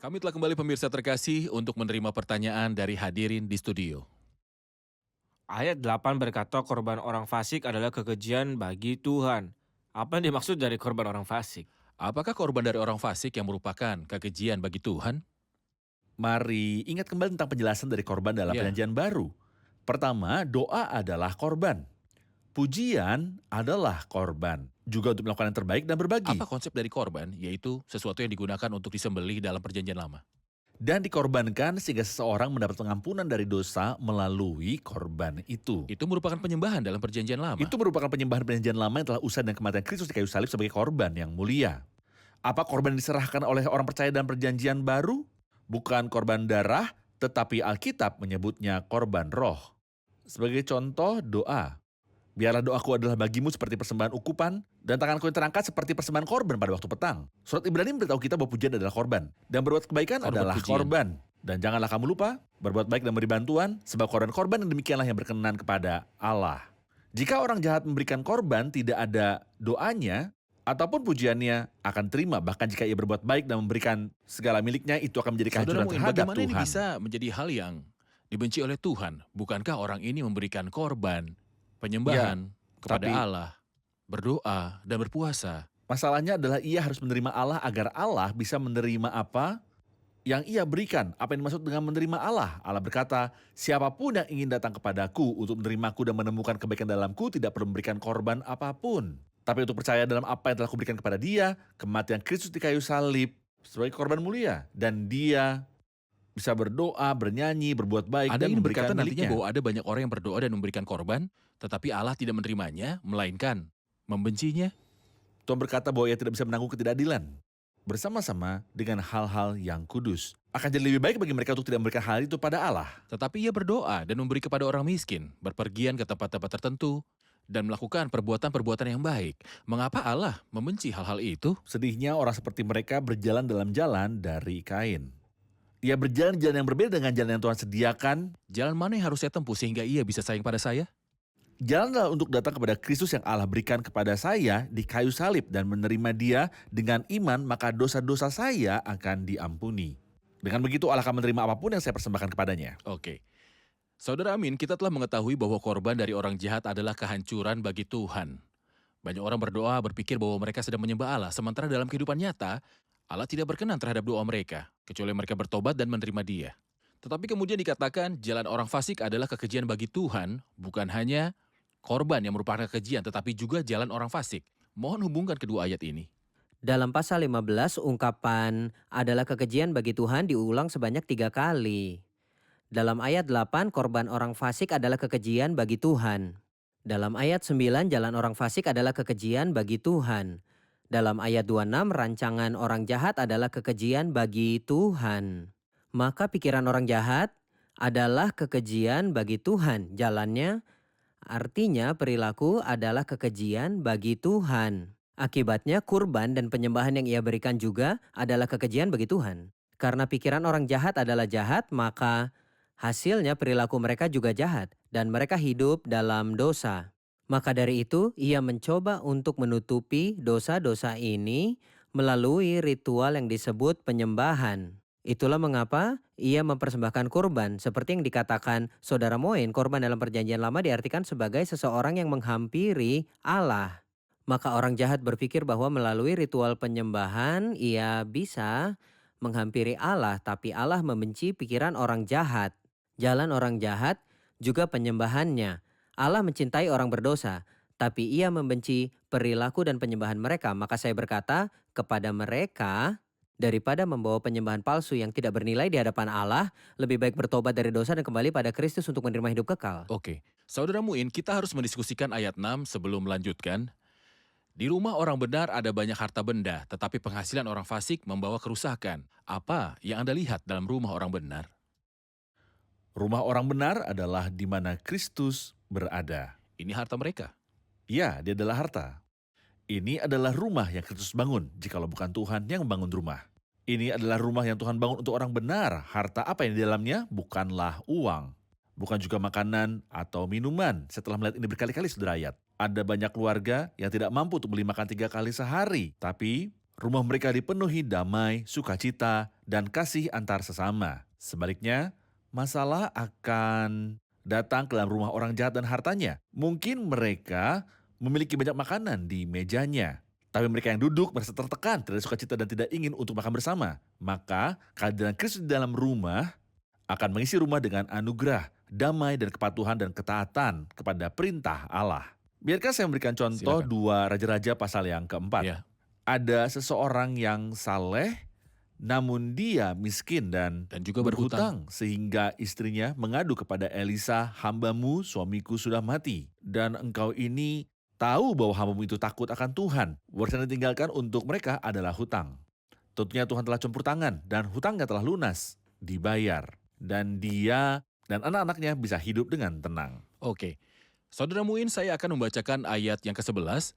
Kami telah kembali pemirsa terkasih untuk menerima pertanyaan dari hadirin di studio. Ayat 8 berkata korban orang fasik adalah kekejian bagi Tuhan. Apa yang dimaksud dari korban orang fasik? Apakah korban dari orang fasik yang merupakan kekejian bagi Tuhan? Mari ingat kembali tentang penjelasan dari korban dalam Ya, perjanjian baru. Pertama, doa adalah korban. Pujian adalah korban. Juga untuk melakukan yang terbaik dan apa berbagi. konsep dari korban? Yaitu sesuatu yang digunakan untuk disembelih dalam perjanjian lama. Dan dikorbankan sehingga seseorang mendapat pengampunan dari dosa melalui korban itu. Itu merupakan penyembahan dalam perjanjian lama. Itu merupakan penyembahan perjanjian lama yang telah usai dan kematian Kristus di kayu salib sebagai korban yang mulia. Apa korban yang diserahkan oleh orang percaya dalam perjanjian baru? Bukan korban darah, tetapi Alkitab menyebutnya korban roh. Sebagai contoh, doa. Biarlah doaku adalah bagimu seperti persembahan ukupan, dan tanganku yang terangkat seperti persembahan korban pada waktu petang. Surat Ibrani memberitahu kita bahwa pujian adalah korban, dan berbuat kebaikan Korban adalah pujian. korban. Dan janganlah kamu lupa, berbuat baik dan memberi bantuan, sebab korban-korban yang demikianlah yang berkenan kepada Allah. Jika orang jahat memberikan korban, tidak ada doanya, ataupun pujiannya akan terima. Bahkan jika ia berbuat baik dan memberikan segala miliknya, itu akan menjadi Saudara kehancuran Muin, terhadap bagaimana ini Tuhan. bisa menjadi hal yang dibenci oleh Tuhan? Bukankah orang ini memberikan korban, Ya, penyembahan kepada tapi Allah, berdoa, dan berpuasa? masalahnya adalah ia harus menerima Allah agar Allah bisa menerima apa yang ia berikan. Apa yang dimaksud dengan menerima Allah? Allah berkata, siapapun yang ingin datang kepadaku untuk menerimaku dan menemukan kebaikan dalamku tidak perlu memberikan korban apapun. Tapi untuk percaya dalam apa yang telah kuberikan kepada dia, kematian Kristus di kayu salib sebagai korban mulia. Dan dia bisa berdoa, bernyanyi, berbuat baik, Ada dan yang berkata memberikan nantinya miliknya. bahwa ada banyak orang yang berdoa dan memberikan korban, tetapi Allah tidak menerimanya, melainkan membencinya. Tuhan berkata bahwa ia tidak bisa menanggung ketidakadilan bersama-sama dengan hal-hal yang kudus. Akan jadi lebih baik bagi mereka untuk tidak memberikan hal itu pada Allah. Tetapi ia berdoa dan memberi kepada orang miskin, berpergian ke tempat-tempat tertentu, dan melakukan perbuatan-perbuatan yang baik. Mengapa Allah membenci hal-hal itu? Sedihnya orang seperti mereka berjalan dalam jalan dari Kain. Ia berjalan di jalan yang berbeda dengan jalan yang Tuhan sediakan. Jalan mana yang harus saya tempuh sehingga ia bisa sayang pada saya? Jalan adalah untuk datang kepada Kristus yang Allah berikan kepada saya di kayu salib dan menerima dia dengan iman, maka dosa-dosa saya akan diampuni. Dengan begitu Allah akan menerima apapun yang saya persembahkan kepadanya. Oke. Saudara Amin, kita telah mengetahui bahwa korban dari orang jahat adalah kehancuran bagi Tuhan. Banyak orang berdoa berpikir bahwa mereka sedang menyembah Allah, sementara dalam kehidupan nyata, Allah tidak berkenan terhadap doa mereka, kecuali mereka bertobat dan menerima dia. Tetapi kemudian dikatakan jalan orang fasik adalah kekejian bagi Tuhan, bukan hanya korban yang merupakan kekejian, tetapi juga jalan orang fasik. Mohon hubungkan kedua ayat ini. Dalam pasal 15, ungkapan adalah kekejian bagi Tuhan diulang sebanyak 3 kali. Dalam ayat 8, korban orang fasik adalah kekejian bagi Tuhan. Dalam ayat 9, jalan orang fasik adalah kekejian bagi Tuhan. Dalam ayat 26, rancangan orang jahat adalah kekejian bagi Tuhan. Maka pikiran orang jahat adalah kekejian bagi Tuhan. Jalannya artinya perilaku adalah kekejian bagi Tuhan. Akibatnya kurban dan penyembahan yang ia berikan juga adalah kekejian bagi Tuhan. Karena pikiran orang jahat adalah jahat, maka hasilnya perilaku mereka juga jahat dan mereka hidup dalam dosa. Maka dari itu ia mencoba untuk menutupi dosa-dosa ini melalui ritual yang disebut penyembahan. Itulah mengapa ia mempersembahkan kurban. Seperti yang dikatakan Saudara Moen, korban dalam perjanjian lama diartikan sebagai seseorang yang menghampiri Allah. Maka orang jahat berpikir bahwa melalui ritual penyembahan ia bisa menghampiri Allah, tapi Allah membenci pikiran orang jahat. Jalan orang jahat juga penyembahannya. Allah mencintai orang berdosa, tapi ia membenci perilaku dan penyembahan mereka. Maka saya berkata kepada mereka, daripada membawa penyembahan palsu yang tidak bernilai di hadapan Allah, lebih baik bertobat dari dosa dan kembali pada Kristus untuk menerima hidup kekal. Oke, Saudara Muin, kita harus mendiskusikan ayat 6 sebelum melanjutkan. Di rumah orang benar ada banyak harta benda, tetapi penghasilan orang fasik membawa kerusakan. Apa yang Anda lihat dalam rumah orang benar? Rumah orang benar adalah di mana Kristus berada. Ini harta mereka. Ya, dia adalah harta. Ini adalah rumah yang Kristus bangun, jikalau bukan Tuhan yang membangun rumah. Ini adalah rumah yang Tuhan bangun untuk orang benar. Harta apa yang di dalamnya? Bukanlah uang. Bukan juga makanan atau minuman. Setelah melihat ini berkali-kali sederayat. Ada banyak keluarga yang tidak mampu untuk beli makan 3 kali sehari. Tapi Rumah mereka dipenuhi damai, sukacita, dan kasih antar sesama. Sebaliknya, masalah akan datang ke dalam rumah orang jahat dan hartanya. Mungkin mereka memiliki banyak makanan di mejanya, tapi mereka yang duduk merasa tertekan, tidak ada sukacita dan tidak ingin untuk makan bersama. Maka, kehadiran Kristus di dalam rumah akan mengisi rumah dengan anugerah, damai dan kepatuhan dan ketaatan kepada perintah Allah. Biarkan saya memberikan contoh Silakan. 2 Raja-Raja pasal yang keempat. Ya, Ada seseorang yang saleh, namun dia miskin dan dan juga berhutang. sehingga istrinya mengadu kepada Elisa, hambamu, suamiku sudah mati. Dan engkau ini tahu bahwa hambamu itu takut akan Tuhan. Warisan yang ditinggalkan untuk mereka adalah hutang. Tentunya Tuhan telah campur tangan dan hutangnya telah lunas, dibayar. Dan dia dan anak-anaknya bisa hidup dengan tenang. Oke. Saudara Muin, saya akan membacakan ayat yang ke-11.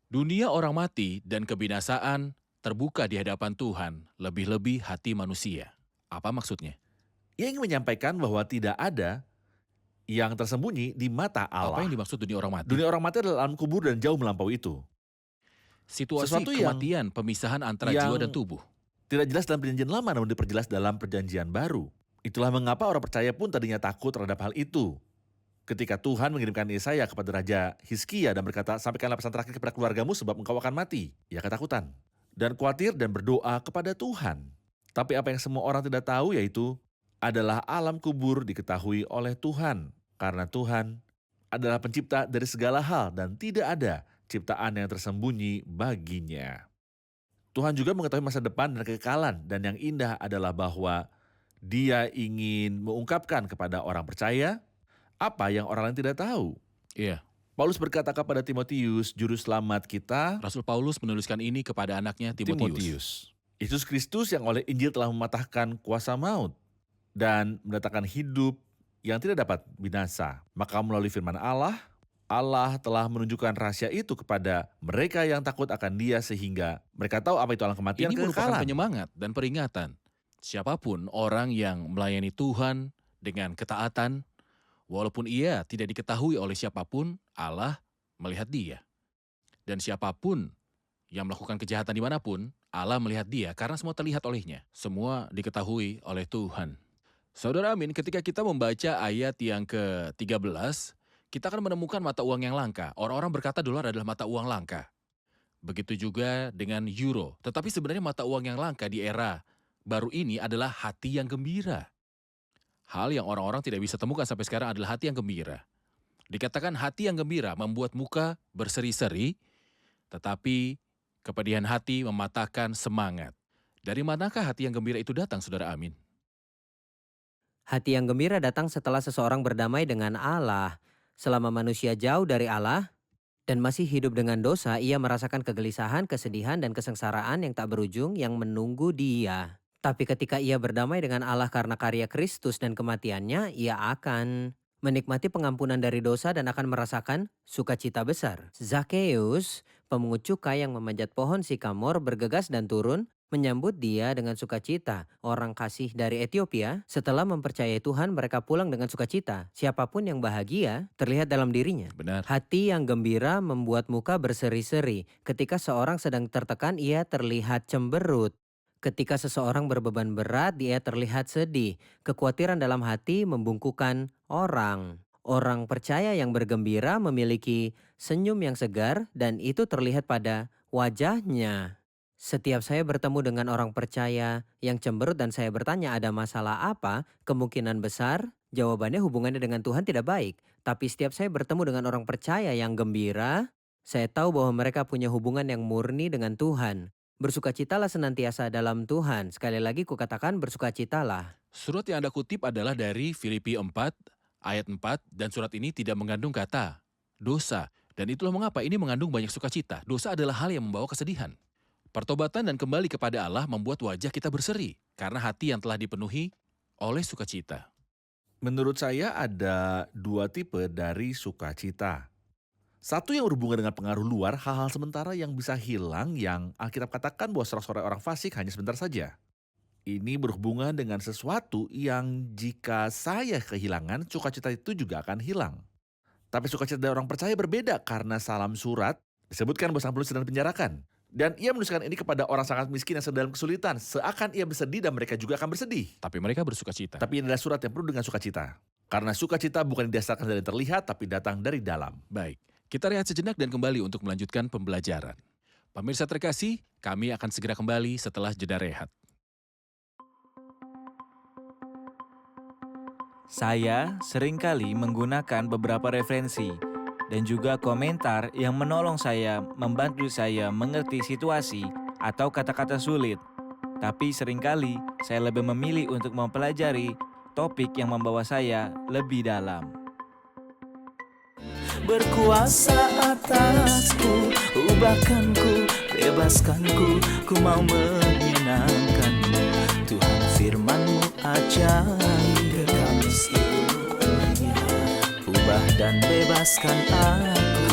Dunia orang mati dan kebinasaan terbuka di hadapan Tuhan, lebih-lebih hati manusia. Apa maksudnya? Ia ingin menyampaikan bahwa tidak ada yang tersembunyi di mata Apa yang Allah. dimaksud dunia orang mati? Dunia orang mati adalah alam kubur dan jauh melampaui itu. Situasi sesuatu yang- kematian, pemisahan antara jiwa dan yang tubuh. Tidak jelas dalam perjanjian lama namun diperjelas dalam perjanjian baru. Itulah mengapa orang percaya pun tadinya takut terhadap hal itu. Ketika Tuhan mengirimkan Yesaya kepada Raja Hizkia dan berkata, sampaikanlah pesan terakhir kepada keluargamu sebab engkau akan mati. Ia ketakutan dan khawatir dan berdoa kepada Tuhan. Tapi apa yang semua orang tidak tahu yaitu adalah alam kubur diketahui oleh Tuhan. Karena Tuhan adalah pencipta dari segala hal dan tidak ada ciptaan yang tersembunyi baginya. Tuhan juga mengetahui masa depan dan kekekalan, dan yang indah adalah bahwa Dia ingin mengungkapkan kepada orang percaya apa yang orang lain tidak tahu. Iya, Paulus berkata kepada Timotius, juru selamat kita, Rasul Paulus menuliskan ini kepada anaknya Timotius. Yesus Kristus yang oleh Injil telah mematahkan kuasa maut dan mendatangkan hidup yang tidak dapat binasa. Maka melalui firman Allah, Allah telah menunjukkan rahasia itu kepada mereka yang takut akan Dia sehingga mereka tahu apa itu alam kematian Ini dan merupakan kekekalan. penyemangat dan peringatan. Siapapun orang yang melayani Tuhan dengan ketaatan, walaupun ia tidak diketahui oleh siapapun, Allah melihat dia. Dan siapapun yang melakukan kejahatan dimanapun, Allah melihat dia karena semua terlihat olehnya. Semua diketahui oleh Tuhan. Saudara amin, ketika kita membaca ayat yang ke-13, kita akan menemukan mata uang yang langka. Orang-orang berkata dolar adalah mata uang langka. Begitu juga dengan euro. Tetapi sebenarnya mata uang yang langka di era baru ini adalah hati yang gembira. Hal yang orang-orang tidak bisa temukan sampai sekarang adalah hati yang gembira. Dikatakan hati yang gembira membuat muka berseri-seri, tetapi kepedihan hati mematahkan semangat. Dari manakah hati yang gembira itu datang, saudara amin? Hati yang gembira datang setelah seseorang berdamai dengan Allah. Selama manusia jauh dari Allah dan masih hidup dengan dosa, ia merasakan kegelisahan, kesedihan, dan kesengsaraan yang tak berujung yang menunggu dia. Tapi ketika ia berdamai dengan Allah karena karya Kristus dan kematiannya, ia akan menikmati pengampunan dari dosa dan akan merasakan sukacita besar. Zakheus, pemungut cukai yang memanjat pohon sikamor, bergegas dan turun menyambut dia dengan sukacita. Orang kasih dari Ethiopia, setelah mempercayai Tuhan, mereka pulang dengan sukacita. Siapapun yang bahagia terlihat dalam dirinya. Benar. Hati yang gembira membuat muka berseri-seri. Ketika seorang sedang tertekan, ia terlihat cemberut. Ketika seseorang berbeban berat, dia terlihat sedih. Kekhawatiran dalam hati membungkukkan orang. Orang percaya yang bergembira memiliki senyum yang segar dan itu terlihat pada wajahnya. Setiap saya bertemu dengan orang percaya yang cemberut dan saya bertanya ada masalah apa, kemungkinan besar jawabannya hubungannya dengan Tuhan tidak baik. Tapi setiap saya bertemu dengan orang percaya yang gembira, saya tahu bahwa mereka punya hubungan yang murni dengan Tuhan. Bersukacitalah senantiasa dalam Tuhan. Sekali lagi kukatakan bersukacitalah. Surat yang Anda kutip adalah dari Filipi 4 ayat 4 dan surat ini tidak mengandung kata dosa. Dan itulah mengapa ini mengandung banyak sukacita. Dosa adalah hal yang membawa kesedihan. Pertobatan dan kembali kepada Allah membuat wajah kita berseri karena hati yang telah dipenuhi oleh sukacita. Menurut saya ada 2 tipe dari sukacita. Satu yang berhubungan dengan pengaruh luar, hal-hal sementara yang bisa hilang yang Alkitab katakan bahwa sorak-sorai orang fasik hanya sebentar saja. Ini berhubungan dengan sesuatu yang jika saya kehilangan, sukacita itu juga akan hilang. Tapi sukacita dari orang percaya berbeda karena salam surat disebutkan bahwa sang penulis sedang dipenjarakan. Dan ia menuliskan ini kepada orang sangat miskin yang sedang dalam kesulitan. Seakan ia bersedih dan mereka juga akan bersedih. Tapi mereka bersuka cita. Tapi ini adalah surat yang penuh dengan sukacita. Karena sukacita bukan didasarkan dari yang terlihat, tapi datang dari dalam. Baik, kita rehat sejenak dan kembali untuk melanjutkan pembelajaran. Pemirsa terkasih, kami akan segera kembali setelah jeda rehat. Saya seringkali menggunakan beberapa referensi dan juga komentar yang menolong saya membantu saya mengerti situasi atau kata-kata sulit. Tapi seringkali saya lebih memilih untuk mempelajari topik yang membawa saya lebih dalam. Berkuasa atasku, ubahkanku, bebaskanku, ku mau menyenangkanmu. Tuhan firman-Mu ajaib, kami siap, ubah dan bebaskan aku.